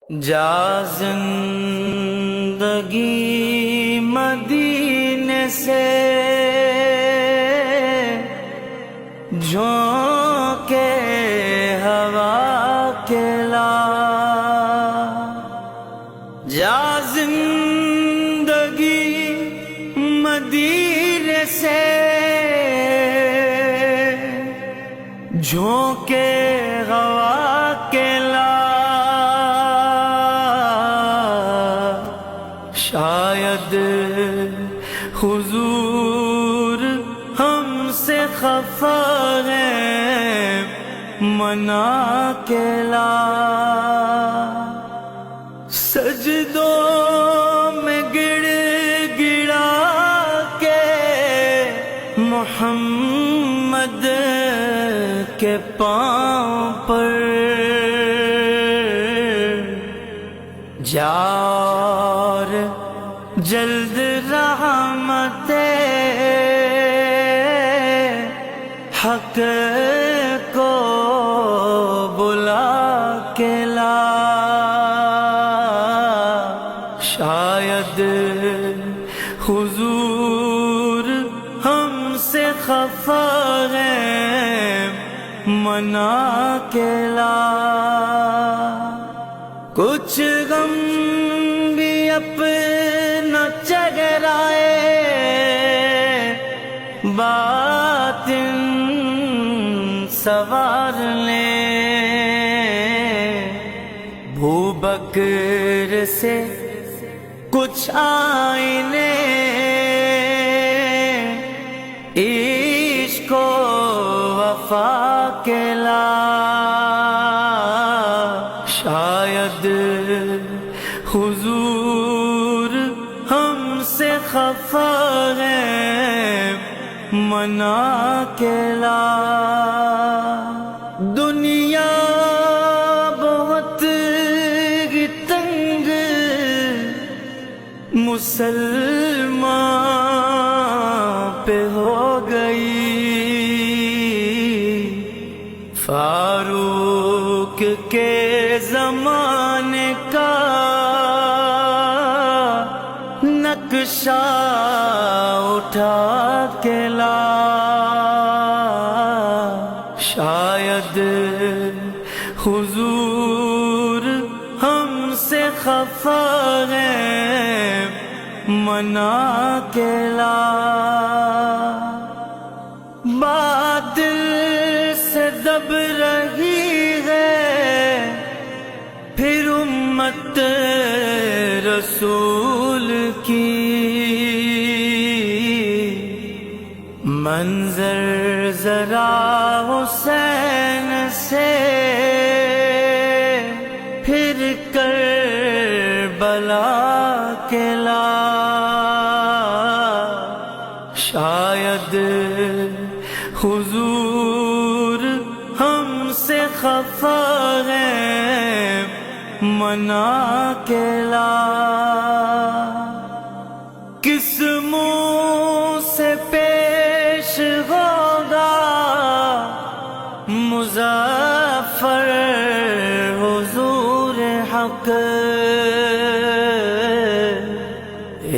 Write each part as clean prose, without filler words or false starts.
جا زندگی مدینے سے جھونکے ہوا کے لا، جا زندگی مدینے سے جھونکے ہوا کے لا، شاید حضور ہم سے خفا ہے منا کے لا، سجدوں میں گڑ گڑا کے محمد کے پاؤں پر جار جلد رحمت حق کو بلا کے لا، شاید حضور ہم سے خفا ہے منا کے لا، کچھ غم بھی اپنا چہرائے باطن سوار لیں، بھو بکر سے کچھ آئینے عشق و وفا کے لا، شاید حضور ہم سے خفا ہے منا کے لا، دنیا بہت ہی تنگ مسلمان پہ ہو گئی، فاروق کے زمانے کا نقشہ اٹھا کے لا، شاید حضور ہم سے خفا ہے منا کے لا، باطل سے دب رہی ہے پھر امت رسول کی، منظر ذرا حسین سے پھر کربلا کے لا، شاید حضور ہم سے خفا ہے منا کے لا، کس منہ سے پیش ہوگا مظفر حضور حق،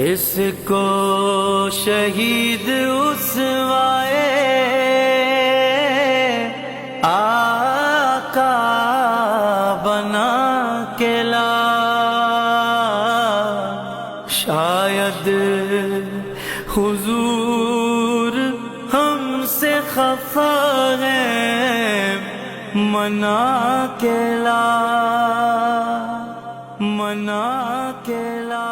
اس کو شہید اسوائے آقا بنا کے لا، شاید حضور ہم سے خفا ہے منا کے لا، منا کے لا۔